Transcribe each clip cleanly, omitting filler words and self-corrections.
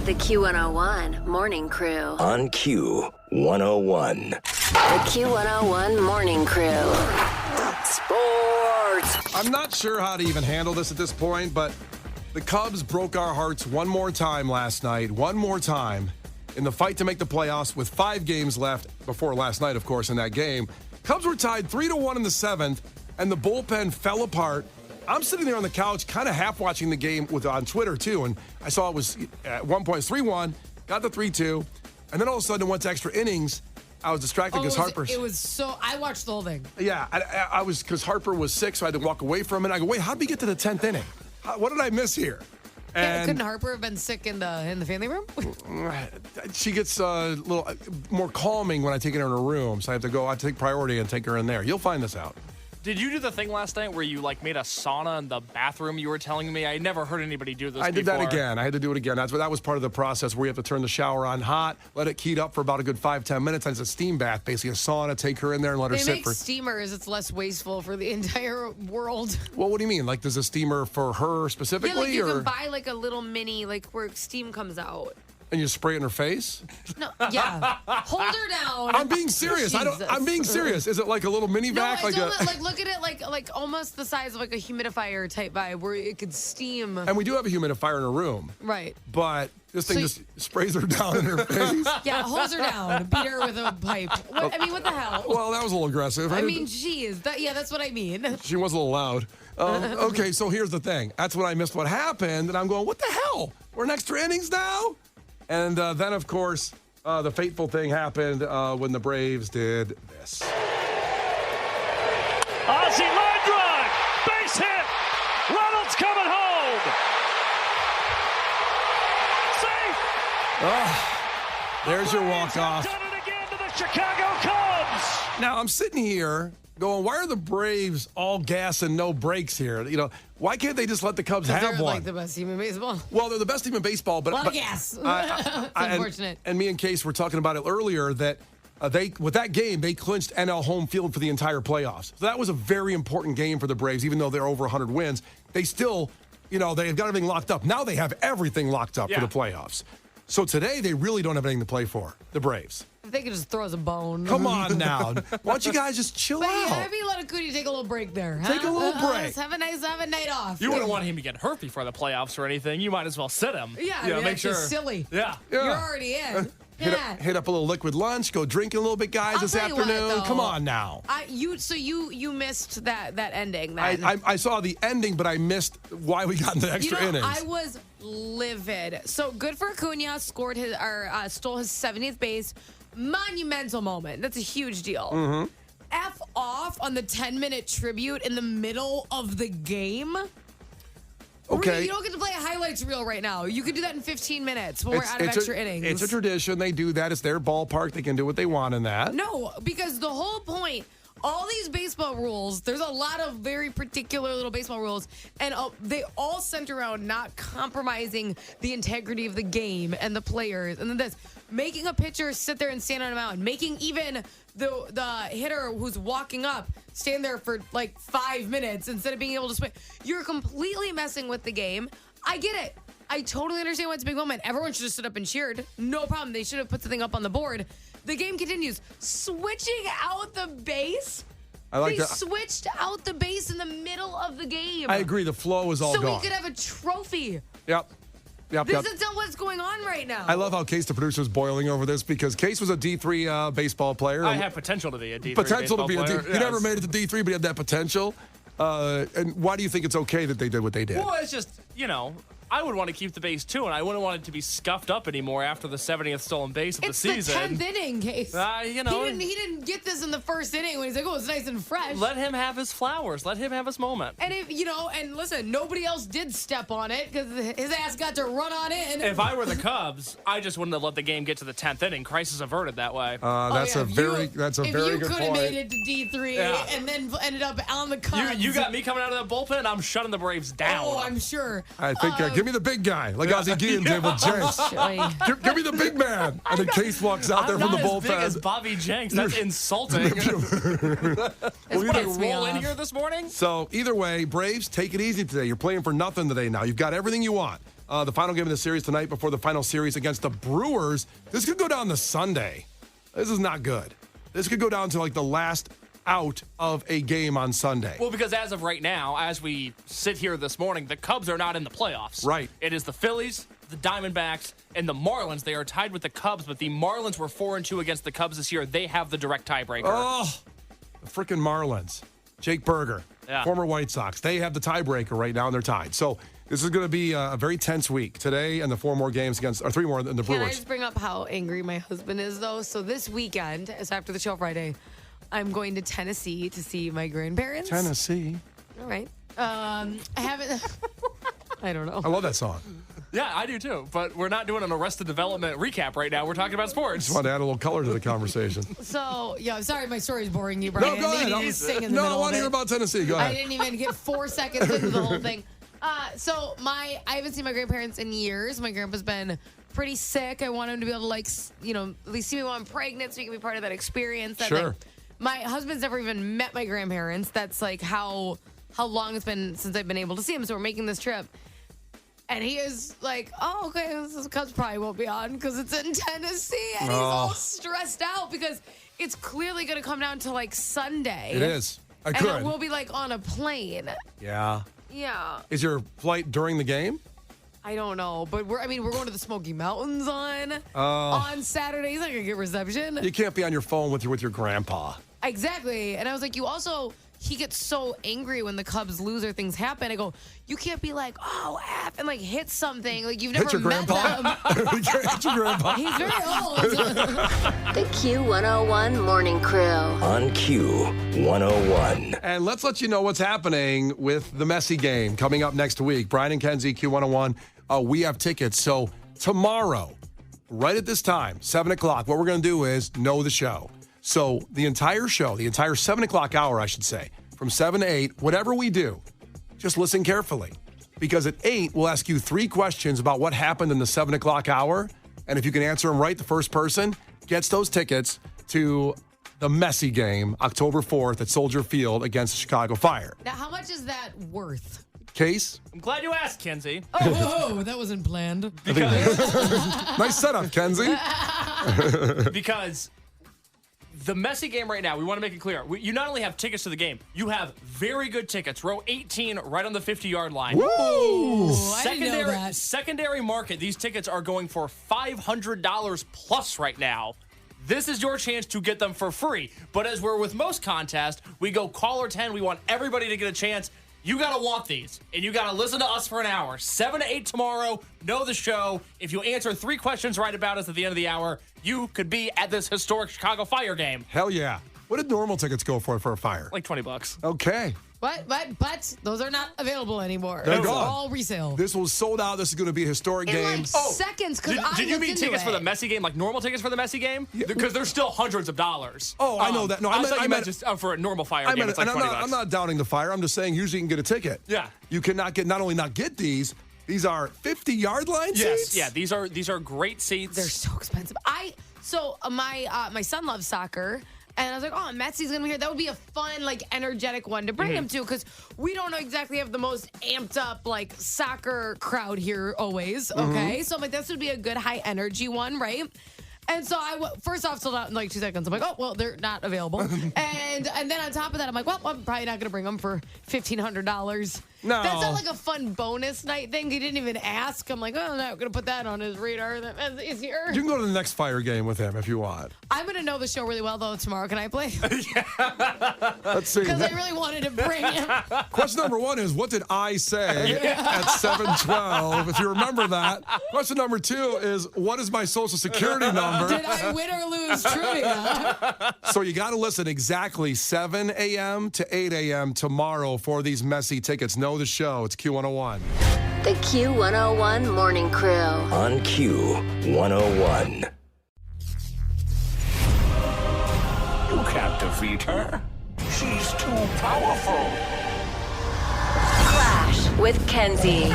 The Q101 Morning Crew. On Q101. The Q101 Morning Crew. Sports. I'm not sure how to even handle this at this point, but the Cubs broke our hearts one more time last night. One more time in the fight to make the playoffs with 5 games left before last night, of course, in that game. Cubs were tied 3-1 in the 7th, and the bullpen fell apart. I'm sitting there on the couch, kind of half watching the game on Twitter, too, and I saw it was at one point 3-1, got the 3-2, and then all of a sudden it went to extra innings. I was distracted because Harper. I watched the whole thing. Yeah, I was, because Harper was sick, so I had to walk away from it. I go, wait, how'd we get to the 10th inning? What did I miss here? And couldn't Harper have been sick in the family room? She gets a little more calming when I take her in her room, so I have to take priority and take her in there. You'll find this out. Did you do the thing last night where you made a sauna in the bathroom? You were telling me. I never heard anybody do this before. I did that again. I had to do it again. That was part of the process where you have to turn the shower on hot, let it heat up for about a good 5-10 minutes. And it's a steam bath, basically a sauna. Take her in there and let her sit for. They make steamers. It's less wasteful for the entire world. Well, what do you mean? Like, there's a steamer for her specifically? Yeah, you can buy a little mini, where steam comes out. And you spray it in her face? No, yeah. Hold her down. I'm being serious. I'm being serious. Is it like a little mini vac? Look at it like almost the size of a humidifier type vibe where it could steam. And we do have a humidifier in her room. Right. But this thing just sprays her down in her face. Yeah, holds her down. Beat her with a pipe. What the hell? Well, that was a little aggressive. Geez. That's what I mean. She was a little loud. Okay, so here's the thing. That's when I missed what happened, and I'm going, what the hell? We're in extra innings now? And then, of course, the fateful thing happened when the Braves did this. Ozzie line drive, base hit. Reynolds coming home. Safe. There's your walk-off. Done it again to the Chicago Cubs. Now, I'm sitting here going, why are the Braves all gas and no brakes here? Why can't they just let the Cubs have one? They're the best team in baseball. Well, they're the best team in baseball, but yes. It's unfortunate. And me and Case were talking about it earlier that with that game, they clinched NL home field for the entire playoffs. So that was a very important game for the Braves, even though they're over 100 wins. They still, they've got everything locked up. Now they have everything locked up for the playoffs. So today, they really don't have anything to play for, the Braves. If they could just throw us a bone. Come on now. Why don't you guys just chill out? Yeah, maybe let Acuna take a little break there. Huh? Take a little break. Have a night off. You wouldn't want him to get hurt before the playoffs or anything. You might as well sit him. Yeah, make sure. Just silly. Yeah. You're already in. Hit up a little liquid lunch. Go drinking a little bit, guys, this afternoon. Come on now. You missed that ending. I saw the ending, but I missed why we got into extra innings. I was livid. So good for Acuna. Stole his 70th base. Monumental moment. That's a huge deal. Mm-hmm. F off on the 10-minute tribute in the middle of the game. Okay. You don't get to play a highlights reel right now. You could do that in 15 minutes when we're out of extra innings. It's a tradition. They do that. It's their ballpark. They can do what they want in that. No, because the whole point, all these baseball rules, there's a lot of very particular little baseball rules, and they all center around not compromising the integrity of the game and the players. And then this, making a pitcher sit there and stand on a mound, making even the hitter who's walking up stand there for 5 minutes instead of being able to swing. You're completely messing with the game. I get it. I totally understand why it's a big moment. Everyone should have stood up and cheered. No problem. They should have put the thing up on the board. The game continues. Switching out the base. They switched out the base in the middle of the game. I agree. The flow is all gone. So we could have a trophy. Yep. This is not what's going on right now. I love how Case, the producer, is boiling over this because Case was a D3 baseball player. I have potential to be a D3 baseball player. He never made it to D3, but he had that potential. And why do you think it's okay that they did what they did? Well, it's just, I would want to keep the base too, and I wouldn't want it to be scuffed up anymore after the 70th stolen base of the season. It's the 10th inning, Case. He didn't get this in the first inning when he's like, oh, it's nice and fresh. Let him have his flowers. Let him have his moment. And and listen, nobody else did step on it because his ass got to run on in. If I were the Cubs, I just wouldn't have let the game get to the 10th inning. Crisis averted that way. That's a very good point. If you could have made it to D3 and then ended up on the Cubs. You got me coming out of that bullpen, I'm shutting the Braves down. Oh, I'm sure. I think, give me the big guy, like Ozzie Guillen did with Jenks. Give me the big man. And then Case walks out there from the bullpen. I'm not as big as Bobby Jenks. That's insulting. What, I roll in here this morning? So, either way, Braves, take it easy today. You're playing for nothing today now. You've got everything you want. The final game of the series tonight before the final series against the Brewers. This could go down to Sunday. This is not good. This could go down to like the last out of a game on Sunday. Well, because as of right now, as we sit here this morning, the Cubs are not in the playoffs. Right. It is the Phillies, the Diamondbacks, and the Marlins. They are tied with the Cubs, but the Marlins were 4-2 against the Cubs this year. They have the direct tiebreaker. Oh, the freaking Marlins. Jake Berger, former White Sox. They have the tiebreaker right now, and they're tied. So this is going to be a very tense week today, and the 4 more games or 3 more than the Brewers. Can I just bring up how angry my husband is, though? So this weekend, as after the show Friday, I'm going to Tennessee to see my grandparents. Tennessee. All right. I haven't. I don't know. I love that song. Yeah, I do too. But we're not doing an Arrested Development recap right now. We're talking about sports. Just wanted to add a little color to the conversation. So, yeah, I'm sorry my story's boring you, Brian. No, go ahead. Maybe you sing in the No, middle I want of to hear it. about Tennessee. Go ahead. I didn't even get 4 seconds into the whole thing. So I haven't seen my grandparents in years. My grandpa's been pretty sick. I want him to be able to, like, at least see me while I'm pregnant so he can be part of that experience. Sure. My husband's never even met my grandparents. That's like how long it's been since I've been able to see him. So we're making this trip. And he is like, oh, okay, this Cubs probably won't be on because it's in Tennessee. And he's all stressed out because it's clearly going to come down to, like, Sunday. It is. And it will be, like, on a plane. Yeah. Yeah. Is your flight during the game? I don't know, but we're going to the Smoky Mountains on Saturday. He's not going to get reception. You can't be on your phone with your grandpa. Exactly. And I was like, he gets so angry when the Cubs lose or things happen. I go, you can't be like, oh, F, and like hit something. Like you've never Hit your met grandpa? them. Hit your grandpa. He's very old. The Q101 Morning Crew. On Q101. And let's let you know what's happening with the Messi game coming up next week. Brian and Kenzie, Q101. We have tickets. So tomorrow, right at this time, 7 o'clock, what we're going to do is know the show. So the entire show, the entire 7 o'clock hour, I should say, from 7 to 8, whatever we do, just listen carefully. Because at 8, we'll ask you 3 questions about what happened in the 7 o'clock hour. And if you can answer them right, the first person gets those tickets to the Messi game, October 4th at Soldier Field against the Chicago Fire. Now, how much is that worth? Case? I'm glad you asked, Kenzie. Oh, that wasn't planned. Nice setup, Kenzie. Because the Messi game right now, we want to make it clear. You not only have tickets to the game, you have very good tickets. Row 18, right on the 50-yard line. Woo! I didn't know that. Secondary market, these tickets are going for $500 plus right now. This is your chance to get them for free. But as we're with most contests, we go caller 10. We want everybody to get a chance. You got to want these, and you got to listen to us for an hour. 7 to 8 tomorrow, know the show. If you answer 3 questions right about us at the end of the hour, you could be at this historic Chicago Fire game. Hell yeah. What did normal tickets go for a Fire? Like $20. Okay. But those are not available anymore. They're It's gone. all resale. This was sold out. This is going to be a historic In game. like seconds, because Did you mean tickets for the Messi game, like normal tickets for the Messi game? Because there's still hundreds of dollars. Oh, I know that. No, I I thought you meant meant just for a normal Fire I game. mean, It's like and $20. I'm not doubting the Fire. I'm just saying usually you can get a ticket. Yeah. You cannot not only not get these are 50-yard line seats? Yes, yeah, these are great seats. They're so expensive. My son loves soccer. And I was like, oh, Messi's going to be here. That would be a fun, like, energetic one to bring him to because we don't exactly have the most amped up, like, soccer crowd here always, okay? So I'm like, this would be a good high-energy one, right? And so first off, sold out in like 2 seconds. I'm like, oh, well, they're not available. and then on top of that, I'm like, well, I'm probably not going to bring them for $1,500. No. That's not like a fun bonus night thing. He didn't even ask. I'm like, oh, I'm not going to put that on his radar. That is here. You can go to the next Fire game with him if you want. I'm going to know the show really well, though, tomorrow. Can I play? Let's see. Because I really wanted to bring him. Question number 1 is, what did I say at 7:12? If you remember that. Question number 2 is, what is my social security number? Did I win or lose trivia? So you got to listen exactly 7 a.m. to 8 a.m. tomorrow for these Messi tickets. Know the show. It's Q101. The Q101 Morning Crew. On Q101. You can't defeat her. She's too powerful. Clash with Kenzie.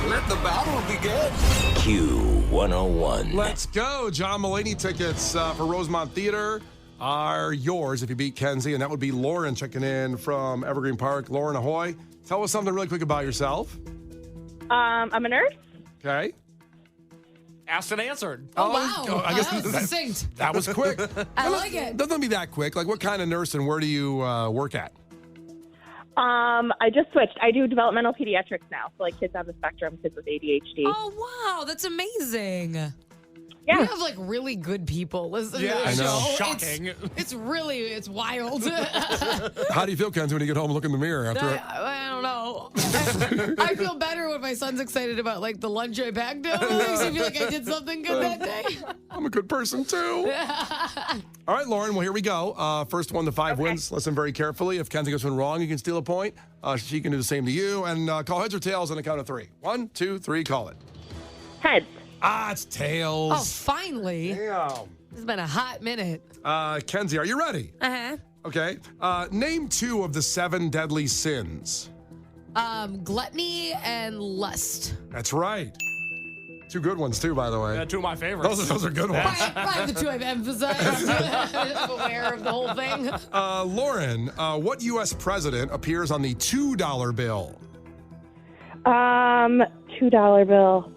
Let the battle begin. Q101. Let's go. John Mulaney tickets for Rosemont Theater are yours if you beat Kenzie, and that would be Lauren checking in from Evergreen Park. Lauren, ahoy. Tell us something really quick about yourself. I'm a nurse. Okay. Asked and answered. Oh, wow. I guess that was succinct. that was quick. I like it. Doesn't be that quick. Like, what kind of nurse and where do you work at? I just switched. I do developmental pediatrics now, so like kids on the spectrum, kids with ADHD. Oh, wow. That's amazing. Yeah. We have like really good people listening to the I know. show. Shocking. It's wild. How do you feel, Kenzie, when you get home and look in the mirror after I don't know. I feel better when my son's excited about like the lunch I packed him. It makes me feel like I did something good that day. I'm a good person, too. All right, Lauren, well, here we go. First 1 to 5 wins. Listen very carefully. If Kenzie gets one wrong, you can steal a point. She can do the same to you. And call heads or tails on the count of 3. 1, 2, 3, call it. Heads. It's tails. Oh, finally. Damn. It's been a hot minute. Kenzie, are you ready? Uh-huh. Okay. Name 2 of the 7 deadly sins. Gluttony and lust. That's right. 2 good ones, too, by the way. 2 of my favorites. Those are good ones. Probably the 2 I've emphasized. I'm aware of the whole thing. Lauren, what U.S. president appears on the $2 bill? $2 bill.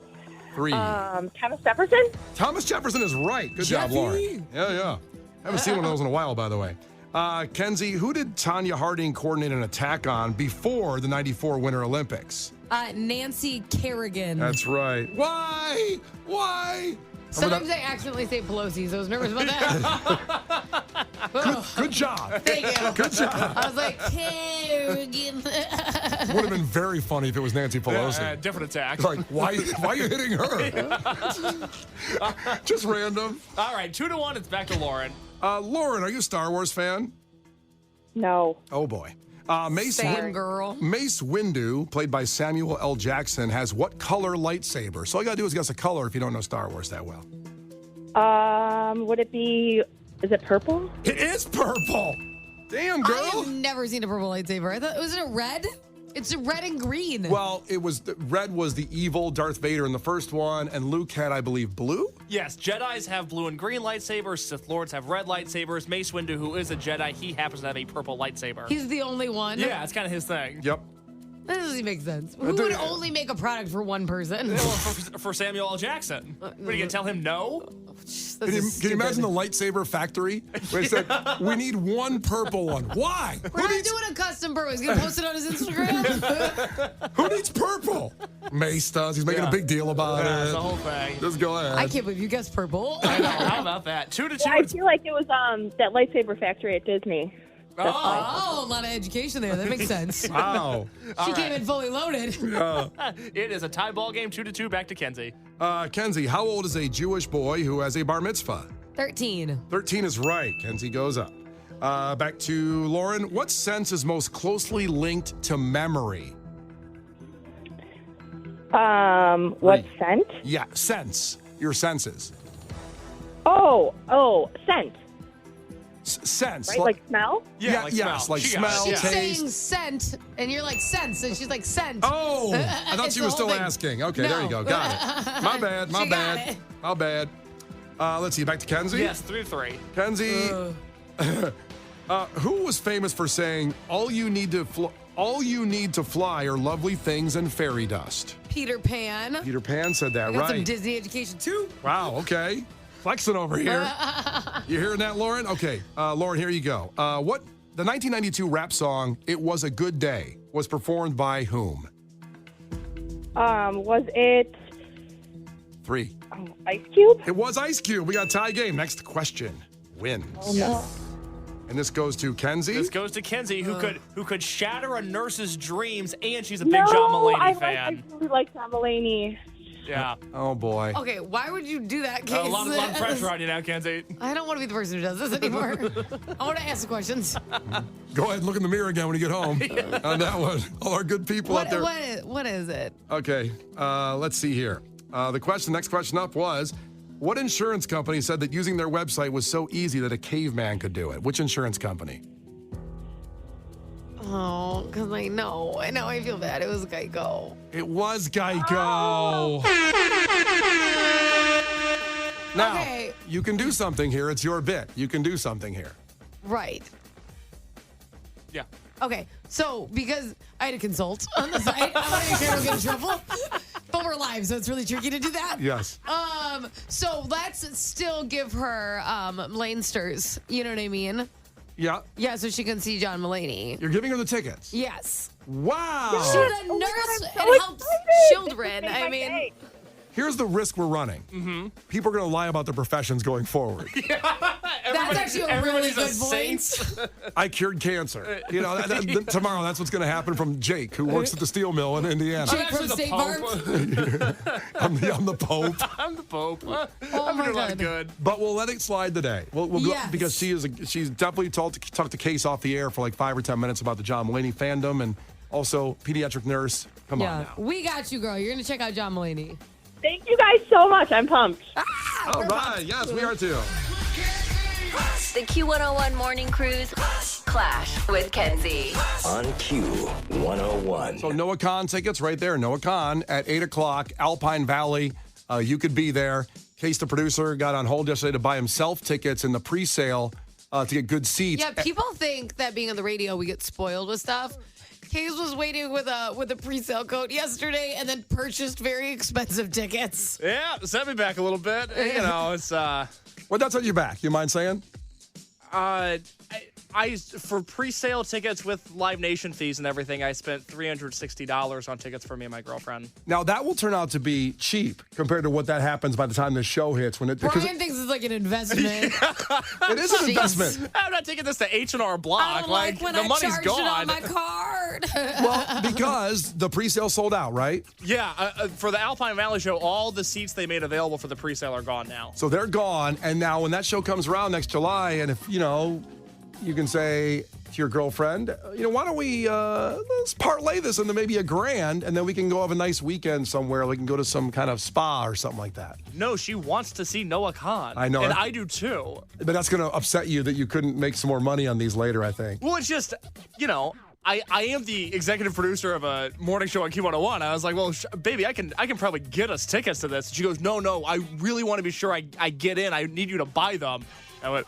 3. Thomas Jefferson. Thomas Jefferson is right. Good job, Lauren. Yeah. Haven't seen one of those in a while, by the way. Kenzie, who did Tanya Harding coordinate an attack on before the 94 Winter Olympics? Nancy Kerrigan. That's right. Why? Sometimes I accidentally say Pelosi, so I was nervous about that. Good job. Thank you. Good job. I was like, Kerrigan. Would have been very funny if it was Nancy Pelosi. Different attack. Like, why are you hitting her? Just random. All right, 2 to 1. It's back to Lauren. Lauren, are you a Star Wars fan? No. Oh, boy. Mace Same girl. Mace Windu, played by Samuel L. Jackson, has what color lightsaber? So all you gotta do is guess a color if you don't know Star Wars that well. Would it be? Is it purple? It is purple. Damn, girl. I have never seen a purple lightsaber. I thought, wasn't it red? It's red and green. Well, red was the evil Darth Vader in the first one, and Luke had, I believe, blue? Yes, Jedis have blue and green lightsabers. Sith Lords have red lightsabers. Mace Windu, who is a Jedi, he happens to have a purple lightsaber. He's the only one. Yeah, it's kind of his thing. Yep. That doesn't make sense. Who would only make a product for one person? Well, for Samuel L. Jackson. What, are you going to tell him no? Can you imagine the lightsaber factory? Where it said, we need one purple one. Why? We're not doing a custom burn. He's going to post it on his Instagram. Who needs purple? Mace does. He's making a big deal about Yeah, it. it's the whole thing. Just go ahead. I can't believe you guessed purple. I know. How about that? 2 to 2. I feel like it was that lightsaber factory at Disney. Oh, a lot of education there. That makes sense. Wow. She came in fully loaded. It is a tie ball game. 2 to 2. Back to Kenzie. Kenzie, how old is a Jewish boy who has a bar mitzvah? 13. 13 is right. Kenzie goes up. Back to Lauren. What sense is most closely linked to memory? What scent? Yeah, sense. Your senses. Oh, scent. Sense. Right, like smell? Yeah, like yes, smell. like She got it. smell, She's taste. saying scent, and you're like sense, and she's like scent. Oh, I thought It's she the was still whole thing. asking. Okay, No. there you go. Got it. My bad. My She got bad. it. My bad. Let's see. Back to Kenzie. Yes, 3 to 3. Kenzie. Who was famous for saying, "All you need to fly are lovely things and fairy dust"? Peter Pan. Peter Pan said that, I got some right? Disney education too. Wow. Okay. Flexing over here. You hearing that, Lauren? Okay, Lauren, here you go. What the 1992 rap song "It Was a Good Day" was performed by whom? Was it 3. Ice Cube? It was Ice Cube. We got a tie game. Next question wins. Oh no. And this goes to Kenzie. This goes to Kenzie, who could shatter a nurse's dreams, and she's a big John Mulaney fan. I really like John Mulaney. Yeah. Oh boy. Okay, why would you do that, Case? A lot of pressure on you now, Kenzie. I don't want to be the person who does this anymore. I want to ask the questions. Go ahead and look in the mirror again when you get home. On that one. All our good people out there. What is it? Okay, let's see here. Next question up was, what insurance company said that using their website was so easy that a caveman could do it? Which insurance company? Oh, because I know. And now I feel bad. It was Geico. It was Geico. Now, Okay. you can do something here. It's your bit. You can do something here. Right. Yeah. Okay, so because I had to consult on the site, I want to make sure I don't get in trouble. But we're live, so it's really tricky to do that. Yes. So let's still give her Lanesters. You know what I mean? Yeah. Yeah, so she can see John Mulaney. You're giving her the tickets. Yes. Wow. She's a Oh my nurse God, I'm so and helps excited. children. This made I my mean, day. Here's the risk we're running. Mm-hmm. People are going to lie about their professions going forward. that's actually a really everybody's good a point. saint. I cured cancer. You know, tomorrow that's what's going to happen from Jake, who works at the steel mill in Indiana. Jake from actually the State Pope. Farm. I'm the Pope. I'm the Pope. Oh I'm my doing a lot God. of good. But we'll let it slide today. We'll go, Yes. because she's definitely told to tuck the case off the air for like 5 or 10 minutes about the John Mulaney fandom and also pediatric nurse. Come on Yeah, now. we got you, girl. You're going to check out John Mulaney. Thank you guys so much. I'm pumped. All right. Yes, we are too. The Q101 Morning Crew's Clash with Kenzie. On Q101. So Noah Khan tickets right there. Noah Khan at 8 o'clock, Alpine Valley. You could be there. Case, the producer, got on hold yesterday to buy himself tickets in the pre-sale to get good seats. Yeah, people think that being on the radio, we get spoiled with stuff. Case was waiting with a pre-sale code yesterday and then purchased very expensive tickets. Yeah, set me back a little bit. You know, it's Well, that's on your back. You mind saying? I for pre-sale tickets with Live Nation fees and everything, I spent $360 on tickets for me and my girlfriend. Now, that will turn out to be cheap compared to what that happens by the time the show hits. Because Brian thinks it's like an investment. it is an investment. I'm not taking this to H&R Block. I don't like when the I money's charged gone. it on my card. Well, because the pre-sale sold out, right? Yeah, for the Alpine Valley show, all the seats they made available for the pre-sale are gone now. So they're gone. And now when that show comes around next July, and if, you can say to your girlfriend, why don't we let's parlay this into maybe $1,000, and then we can go have a nice weekend somewhere. We can go to some kind of spa or something like that. No, she wants to see Noah Khan. I know. And I do too. But that's going to upset you that you couldn't make some more money on these later, I think. Well, it's just, I am the executive producer of a morning show on Q101. I was like, well, baby, I can probably get us tickets to this. And she goes, no, I really want to be sure I get in. I need you to buy them. I went,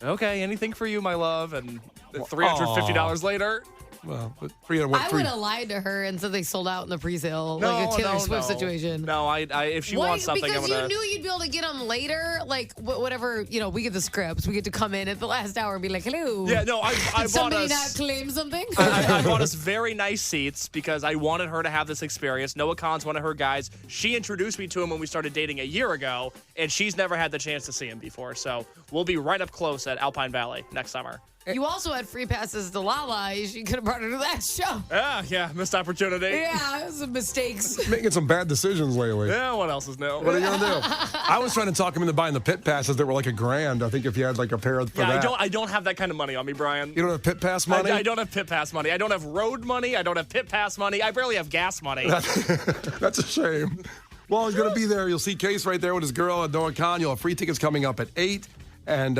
okay, anything for you, my love. And $350 later. Well, but I would have lied to her and said they sold out in the pre-sale, like a Taylor Swift situation. No, I if she wants something, because I'm gonna... you knew you'd be able to get them later, like whatever. We get the scripts, we get to come in at the last hour and be like, "Hello." Yeah, no, I Did bought somebody us. not claim something? I bought us very nice seats because I wanted her to have this experience. Noah Khan's one of her guys. She introduced me to him when we started dating a year ago, and she's never had the chance to see him before. So we'll be right up close at Alpine Valley next summer. You also had free passes to Lala. You could have brought her to that show. Yeah, missed opportunity. Yeah, it was mistakes. making some bad decisions lately. Yeah, what else is new? What are you going to do? I was trying to talk him into buying the pit passes that were like $1,000. I think if you had like a pair for that. I don't have that kind of money on me, Brian. You don't have pit pass money? I don't have pit pass money. I don't have road money. I don't have pit pass money. I barely have gas money. That's a shame. Well, he's going to be there. You'll see Case right there with his girl at Noah Khan. You'll have free tickets coming up at 8. And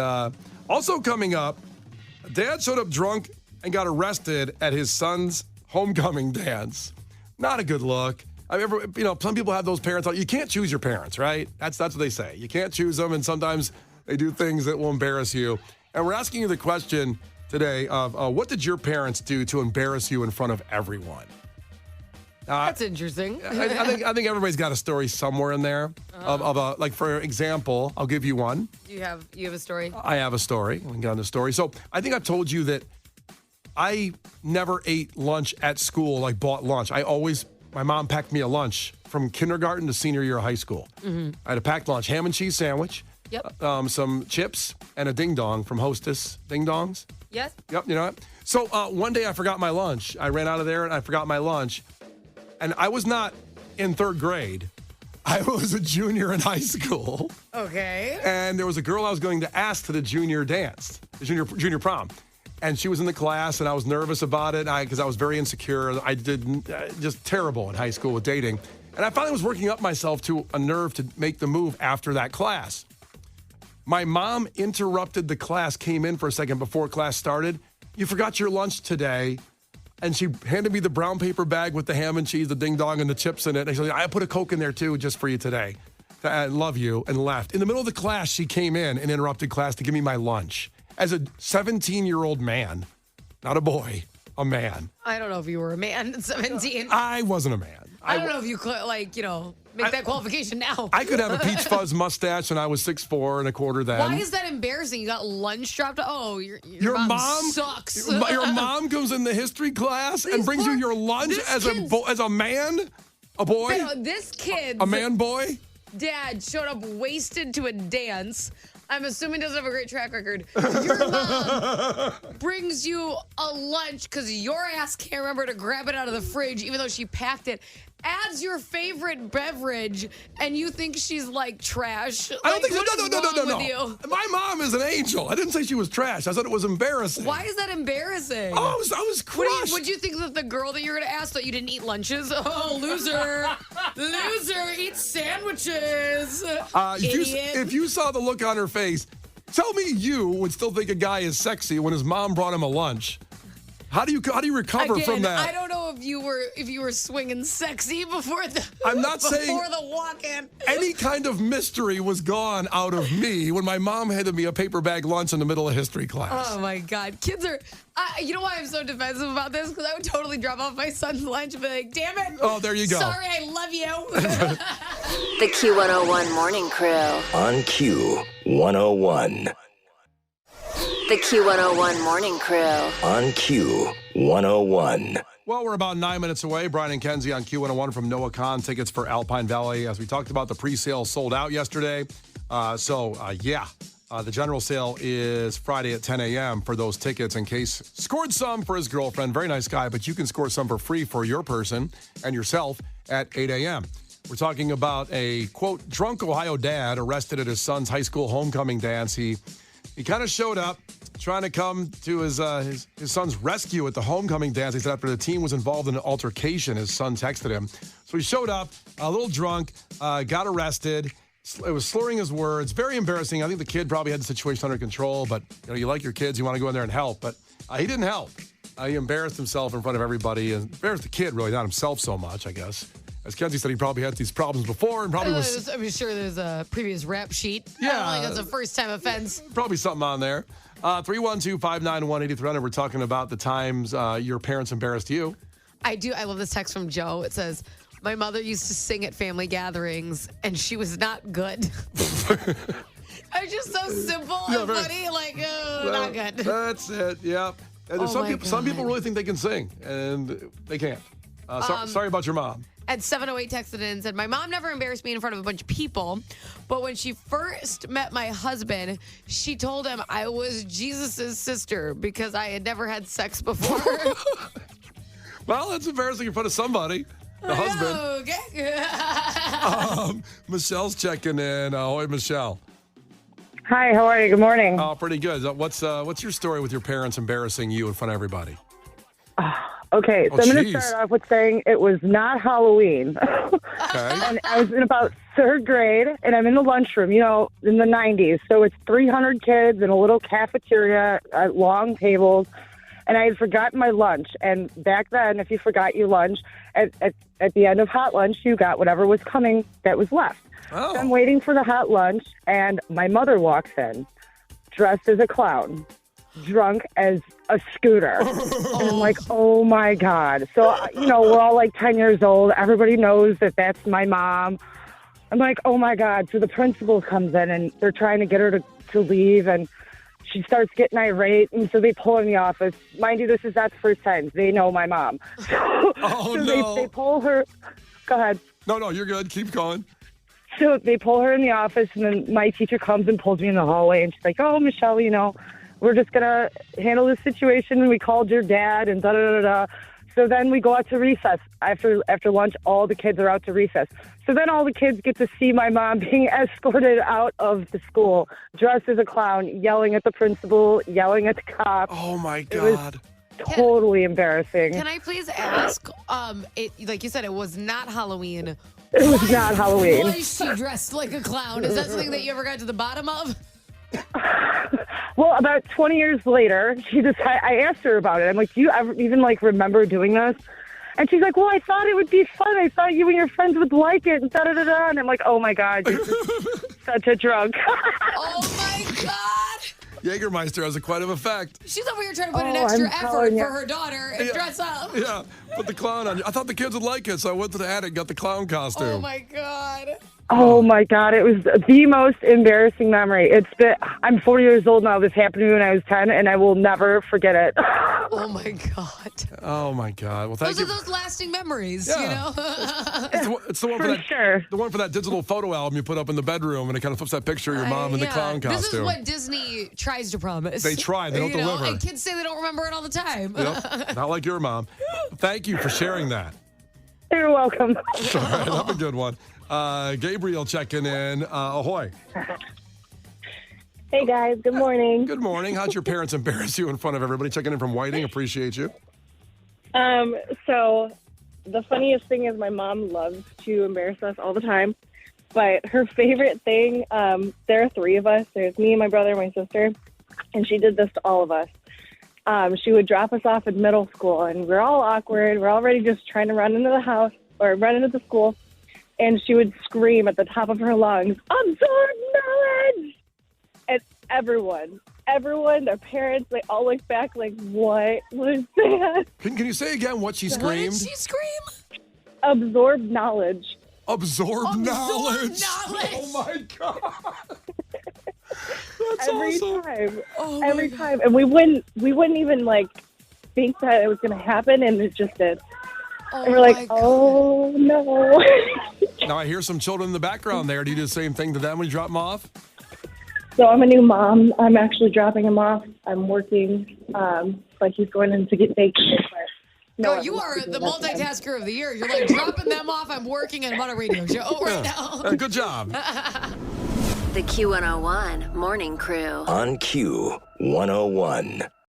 also coming up, Dad showed up drunk and got arrested at his son's homecoming dance. Not a good look. Some people have those parents. You can't choose your parents, right? That's what they say. You can't choose them, and sometimes they do things that will embarrass you. And we're asking you the question today of what did your parents do to embarrass you in front of everyone? That's interesting. I think everybody's got a story somewhere in there like, for example, I'll give you one. You have a story? I have a story. We can get on the story. So I think I've told you that I never ate lunch at school, like bought lunch. My mom packed me a lunch from kindergarten to senior year of high school. Mm-hmm. I had a packed lunch, ham and cheese sandwich, some chips, and a ding dong from Hostess Ding Dongs. Yes. Yep, you know what? So one day I forgot my lunch. I ran out of there and I forgot my lunch. And I was not in third grade. I was a junior in high school. Okay. And there was a girl I was going to ask to the junior dance, the junior prom. And she was in the class, and I was nervous about it because I was very insecure. I did just terrible in high school with dating. And I finally was working up myself to a nerve to make the move after that class. My mom interrupted the class, came in for a second before class started. You forgot your lunch today. And she handed me the brown paper bag with the ham and cheese, the ding dong, and the chips in it. And she said, I put a Coke in there too, just for you today. I love you, and left. In the middle of the class, she came in and interrupted class to give me my lunch. As a 17-year-old man, not a boy, a man. I don't know if you were a man at 17. I wasn't a man. I don't know if you could, make that qualification now. I could have a peach fuzz mustache, and I was 6'4" and a quarter then. Why is that embarrassing? You got lunch dropped. Oh, your mom sucks. Your mom comes in the history class and brings you your lunch as a man, a boy. This kid, a man boy. Dad showed up wasted to a dance. I'm assuming doesn't have a great track record. Your mom brings you a lunch because your ass can't remember to grab it out of the fridge, even though she packed it. Adds your favorite beverage, and you think she's like trash. I don't think so. No. My mom is an angel. I didn't say she was trash. I said it was embarrassing. Why is that embarrassing? Oh, I was crushed. Would you think that the girl that you're going to ask that you didn't eat lunches? Oh, loser. Loser, eat sandwiches. Idiot. If you saw the look on her face, tell me you would still think a guy is sexy when his mom brought him a lunch. How do you recover from that? I don't know if you were swinging sexy before the walk-in. Any kind of mystery was gone out of me when my mom handed me a paper bag lunch in the middle of history class. Oh my God, kids are. You know why I'm so defensive about this? Because I would totally drop off my son's lunch and be like, "Damn it! Oh, there you go. Sorry, I love you." The Q101 Morning Crew. On Q101. The Q101 Morning Crew. On Q101. Well, we're about 9 minutes away. Brian and Kenzie on Q101 from Noah Khan. Tickets for Alpine Valley. As we talked about, the pre-sale sold out yesterday. The general sale is Friday at 10 a.m. for those tickets. In case scored some for his girlfriend. Very nice guy, but you can score some for free for your person and yourself at 8 a.m. We're talking about a, quote, drunk Ohio dad arrested at his son's high school homecoming dance. He kind of showed up trying to come to his son's rescue at the homecoming dance. He said after the team was involved in an altercation, his son texted him. So he showed up, a little drunk, got arrested. It was slurring his words. Very embarrassing. I think the kid probably had the situation under control, but you like your kids, you want to go in there and help. But he didn't help. He embarrassed himself in front of everybody and embarrassed the kid, really, not himself so much, I guess. As Kenzie said, he probably had these problems before and probably was... I'm sure there's a previous rap sheet. Yeah. I don't think that's a first-time offense. Probably something on there. 312-591-8300. We're talking about the times your parents embarrassed you. I do. I love this text from Joe. It says, my mother used to sing at family gatherings, and she was not good. It's just so simple and funny. Not good. That's it. Yeah. And some people really think they can sing, and they can't. Sorry about your mom. And 708 texted in and said, my mom never embarrassed me in front of a bunch of people, but when she first met my husband, she told him I was Jesus' sister because I had never had sex before. Well, that's embarrassing in front of somebody. The husband. Okay. Michelle's checking in. Ahoy, Michelle. Hi, how are you? Good morning. Oh, pretty good. What's your story with your parents embarrassing you in front of everybody? Okay, so I'm going to start off with saying it was not Halloween. Okay. And I was in about third grade, and I'm in the lunchroom, in the 90s. So it's 300 kids in a little cafeteria, long tables. And I had forgotten my lunch. And back then, if you forgot your lunch, at the end of hot lunch, you got whatever was coming that was left. Oh. So I'm waiting for the hot lunch, and my mother walks in, dressed as a clown, drunk as a scooter. And I'm like, oh my God. So, we're all like 10 years old. Everybody knows that that's my mom. I'm like, oh my God. So the principal comes in and they're trying to get her to leave, and she starts getting irate. And so they pull her in the office. Mind you, this is not the first time. They know my mom. No. They pull her. Go ahead. No, you're good. Keep going. So they pull her in the office, and then my teacher comes and pulls me in the hallway, and she's like, oh, Michelle, we're just going to handle this situation, and we called your dad, and da-da-da-da. So then we go out to recess. After lunch, all the kids are out to recess. So then all the kids get to see my mom being escorted out of the school, dressed as a clown, yelling at the principal, yelling at the cop. Oh, my God. Totally embarrassing. Can I please ask, like you said, it was not Halloween. It was not Halloween. Was she dressed like a clown? Is that something that you ever got to the bottom of? Well, about 20 years later, I asked her about it. I'm like, do you ever even remember doing this? And she's like, well, I thought it would be fun. I thought you and your friends would like it, and da-da-da-da. And I'm like, oh my God, you're such a drunk. Oh my God. Jägermeister has quite an effect. She's over here trying to put an Oh, extra I'm effort telling for you. her daughter and dress up. Yeah, put the clown on. I thought the kids would like it, so I went to the attic and got the clown costume. Oh my God. Oh my God, it was the most embarrassing memory. I'm 40 years old now. This happened to me when I was 10, and I will never forget it. Oh my God. Oh my God. Well, thank Those you. are those lasting memories, Yeah. you know? It's the one For that, sure. The one for that digital photo album you put up in the bedroom, and it kind of flips that picture of your mom in the clown costume. This is what Disney tries to promise. They try, they don't You know, deliver. And kids say they don't remember it all the time. Yep, not like your mom. Thank you for sharing that. You're welcome. All right, have a good one. Gabriel checking in. Ahoy. Hey guys, good morning. Good morning. How'd your parents embarrass you in front of everybody? Checking in from Whiting. Appreciate you. So the funniest thing is my mom loves to embarrass us all the time, but her favorite thing, there are three of us. There's me, my brother, my sister, and she did this to all of us. She would drop us off in middle school, and we're all awkward. We're already just trying to run into the house or run into the school, and she would scream at the top of her lungs, "Absorb knowledge!" And everyone, their parents, they all look back like, what was that? Can you say again what she What screamed? did she scream? Absorb knowledge. Absorb knowledge. knowledge. Oh my God. That's Every awesome. time. Oh Every time. And we wouldn't even like think that it was going to happen, and it just did. Oh And we're like, my God. oh no. Now I hear some children in the background there. Do you do the same thing to them when you drop them off? So I'm a new mom. I'm actually dropping him off. I'm working, but he's going in to get daycare. No, you are the multitasker of the year. You're like dropping them off. I'm working and I'm on a radio show right now. Good job. The Q101 Morning Crew. On Q101.